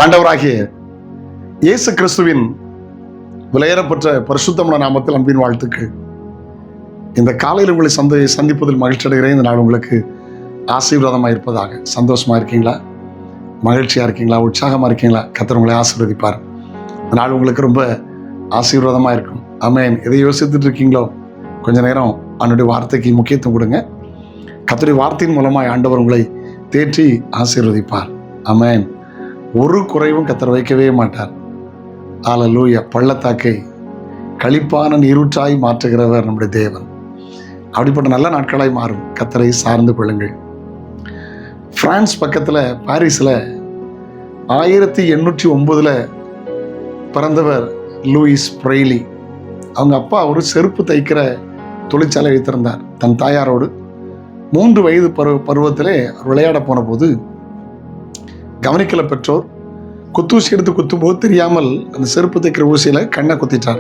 ஆண்டவராகிய இயேசு கிறிஸ்துவின் விலையேறப்பெற்ற பரிசுத்தமான நாமத்தில் அன்பின் வாழ்த்துக்கள். இந்த காலையில் உங்களை சந்திப்பதில் மகிழ்ச்சி அடைகிறேன். இந்த நாள் உங்களுக்கு ஆசீர்வாதமாக இருப்பதாக. சந்தோஷமா இருக்கீங்களா? மகிழ்ச்சியா இருக்கீங்களா? உற்சாகமா இருக்கீங்களா? கர்த்தர் உங்களை ஆசீர்வதிப்பார். இந்த நாள் உங்களுக்கு ரொம்ப ஆசீர்வாதமா இருக்கும். ஆமென். எதை யோசித்துட்டு இருக்கீங்களோ கொஞ்ச நேரம் அவனுடைய வார்த்தைக்கு முக்கியத்துவம் கொடுங்க. கர்த்தருடைய வார்த்தையின் மூலமாய் ஆண்டவர் உங்களை தேற்றி ஆசீர்வதிப்பார். ஆமென். ஒரு குறைவும் கர்த்தர் வைக்கவே மாட்டார். ஹல்லேலூயா. பள்ளத்தாக்கை களிப்பான நீரூற்றாய் மாற்றுகிறவர் நம்முடைய தேவன். அப்படிப்பட்ட நல்ல நாட்களாய் மாறும். கர்த்தரை சார்ந்து கொள்ளுங்கள். பிரான்ஸ் பக்கத்தில் பாரிஸில் 1809 பிறந்தவர் லூயிஸ் பிரெய்லி. அவங்க அப்பா ஒரு செருப்பு தைக்கிற தொழிற்சாலை வைத்திருந்தார். தன் தாயாரோடு 3 வயது பருவத்திலே விளையாட போன போது கவனிக்கல பெற்றோர் குத்தூசி எடுத்து குத்தும்போது தெரியாமல் அந்த செருப்பு தைக்கிற ஊசியில் கண்ணை குத்திட்டார்.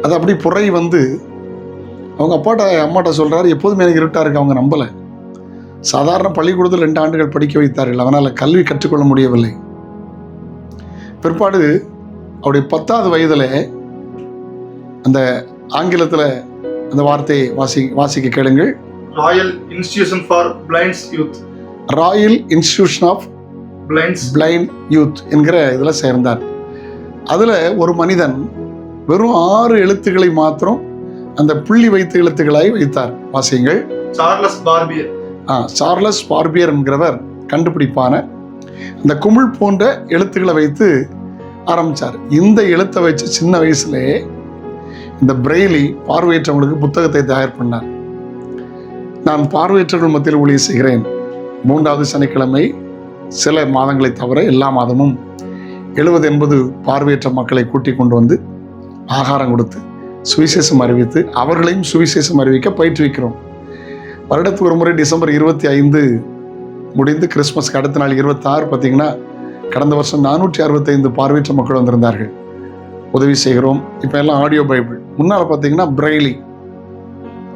அது அப்படி புரை வந்து அவங்க அம்மாட்ட சொல்கிறார், எப்போதுமே எனக்கு இருட்டாக இருக்கு. அவங்க நம்பலை. சாதாரண பள்ளிக்கூடத்தில் 2 ஆண்டுகள் படிக்க வைத்தார்கள். அவனால் கல்வி கற்றுக்கொள்ள முடியவில்லை. பிற்பாடு அவருடைய 10வது வயதில் அந்த ஆங்கிலத்தில் அந்த வார்த்தையை வாசிக்க கேளுங்கள். Royal Institution for Blinds Youth. Royal Institution of Blind Youth என்கிற இதில் சேர்ந்தார். அதில் ஒரு மனிதன் வெறும் 6 எழுத்துக்களை மாத்திரம் அந்த புள்ளி வைத்த எழுத்துக்களாய் வைத்தார். வாசியுங்கள். சார்லஸ் பார்பியர் என்கிறவர் கண்டுபிடிப்பான இந்த குமிழ் போன்ற எழுத்துக்களை வைத்து ஆரம்பித்தார். இந்த எழுத்தை வச்சு சின்ன வயசுலேயே இந்த பிரெய்லி பார்வையற்றவங்களுக்கு புத்தகத்தை தயார் பண்ணார். நான் பார்வையற்றவர்கள் மத்தியில் ஊழியம் செய்கிறேன். 3வது சனிக்கிழமை சில மாதங்களை தவிர எல்லா மாதமும் 70-80 பார்வையற்ற மக்களை கூட்டி கொண்டு வந்து ஆகாரம் கொடுத்து சுவிசேஷம் அறிவித்து அவர்களையும் சுவிசேஷம் அறிவிக்க பயிற்றுவிக்கிறோம். வருடத்துக்கு ஒரு முறை டிசம்பர் 25 முடிந்து கிறிஸ்மஸ்க்கு அடுத்த நாள் 26 பார்த்தீங்கன்னா கடந்த வருஷம் 465 பார்வையற்ற மக்கள் வந்திருந்தார்கள். உதவி செய்கிறோம். இப்போ எல்லாம் ஆடியோ பைபிள். முன்னால் பார்த்தீங்கன்னா பிரெய்லி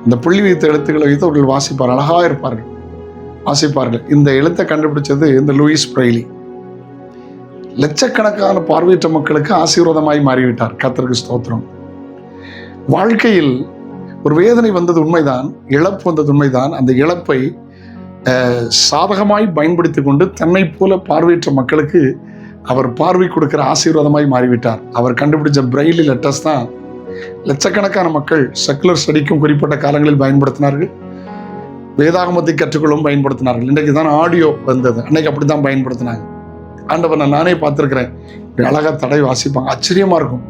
இந்த புள்ளி வைத்த எழுத்துக்களை வைத்து அவர்கள் வாசிப்பார்கள். அழகாக இருப்பார்கள், வாசிப்பார்கள். இந்த எழுத்தை கண்டுபிடிச்சது இந்த லூயிஸ் பிரெய்லி. லட்சக்கணக்கான பார்வையற்ற மக்களுக்கு ஆசீர்வாதமாய் மாறிவிட்டார். கர்த்தருக்கு ஸ்தோத்திரம். வாழ்க்கையில் ஒரு வேதனை வந்தது உண்மைதான், இழப்பு வந்தது உண்மைதான். அந்த இழப்பை சாதகமாய் பயன்படுத்தி கொண்டு தன்னை போல பார்வையற்ற மக்களுக்கு அவர் பார்வை கொடுக்கிற ஆசீர்வாதமாய் மாறிவிட்டார். அவர் கண்டுபிடிச்ச பிரெய்லி லெட்டர்ஸ் தான் லட்சக்கணக்கான மக்கள் செக்குலர் ஸ்டடிக்கும் குறிப்பிட்ட காலங்களில் பயன்படுத்தினார்கள். வேதாகமத்தை கற்றுக்கொள்ளும் பயன்படுத்தினார்கள். இன்றைக்கு தான் ஆடியோ வந்தது. அன்னைக்கு அப்படி தான் பயன்படுத்தினாங்க. ஆண்டவர் நானே பார்த்துருக்கிறேன். அழகாக தடவை வாசிப்பாங்க, ஆச்சரியமாக இருக்கும்.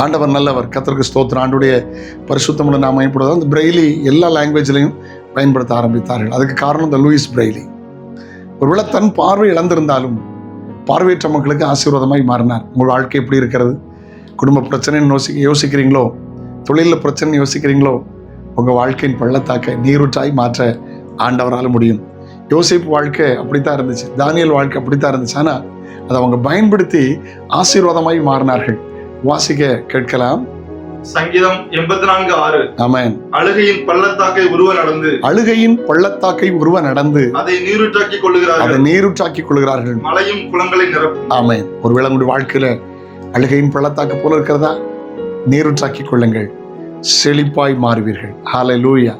ஆண்டவர் நல்லவர். கர்த்தருக்கு ஸ்தோத்திரம். ஆண்டுடைய பரிசுத்தமுள்ள நாம் பயன்படுத்த அந்த பிரெய்லி எல்லா லாங்குவேஜ்லையும் பயன்படுத்த ஆரம்பித்தார்கள். அதுக்கு காரணம் இந்த லூயிஸ் பிரெய்லி. ஒருவேளை தன் பார்வை இழந்திருந்தாலும் பார்வையற்ற மக்களுக்கு ஆசீர்வாதமாய் மாறினார். உங்கள் வாழ்க்கை எப்படி இருக்கிறது? குடும்ப பிரச்சனைன்னு யோசிக்கிறீங்களோ? தொழிலில் பிரச்சனை யோசிக்கிறீங்களோ? உங்கள் வாழ்க்கையின் பள்ளத்தாக்கை நீரூற்றாய் மாற்ற ஆண்டவரால் முடியும். யோசேப்பு வாழ்க்கை அப்படித்தான் இருந்துச்சு, தானியேல் வாழ்க்கை அப்படித்தான் இருந்துச்சு. ஆனால் அதை அவங்க பயன்படுத்தி ஆசீர்வாதமாய் மாறினார்கள். வாசிக்க கேட்கலாம். சங்கீதம் 84:6. ஆமென். அழுகையின் பள்ளத்தாக்கை உருவ நடந்து அதை நீரூற்றாக்கி கொள்கிறார்கள். மலையும் குளங்களை நிரப்பும். ஆமென். ஒருவேளை உங்களுடைய வாழ்க்கையில அழுகையின் பள்ளத்தாக்கு போல இருக்கிறதா? நீரூற்றாக்கி கொள்ளுங்கள், செழிப்பாய் மாறுவீர்கள். ஹல்லேலூயா.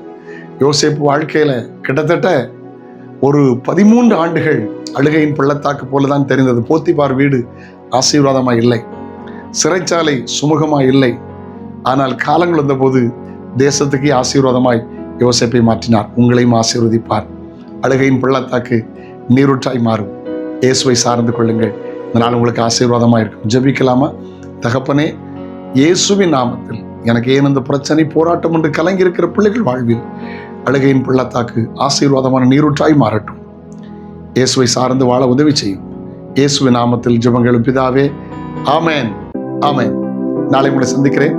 யோசேப்பு வாழ்க்கையில கிட்டத்தட்ட ஒரு 13 ஆண்டுகள் அழுகையின் பள்ளத்தாக்கு போலதான் தெரிந்தது. போத்திபார் வீடு ஆசீர்வாதமாய் இல்லை, சிறைச்சாலை சுமூகமாய் இல்லை. ஆனால் காலங்கள் வந்தபோது தேசத்துக்கே ஆசீர்வாதமாய் யோசேப்பை மாற்றினார். உங்களையும் ஆசீர்வதிப்பார். அழுகையின் பள்ளத்தாக்கு நீரூற்றாய் மாறும். இயேசுவை சார்ந்து கொள்ளுங்கள். இந்த நாள் உங்களுக்கு ஆசீர்வாதமாக இருக்கும். ஜெபிக்கலாமா? தகப்பனே, இயேசுவின் நாமத்தில் எனக்கு ஏன் இந்த பிரச்சனை போராட்டம் என்று கலங்கி இருக்கிற பிள்ளைகள் வாழ்வில் அழுகையின் பள்ளத்தாக்கு ஆசீர்வாதமான நீரூற்றாய் மாறட்டும். இயேசுவை சார்ந்து வாழ உதவி செய்யும். இயேசுவின் நாமத்தில் ஜெபங்களும் பிதாவே. ஆமென், ஆமென். நாளை உங்களை சந்திக்கிறேன்.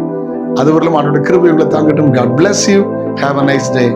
அதுவரையிலும் அவருடைய கிருபை உங்களை தாங்கட்டும். God bless you. Have a nice day.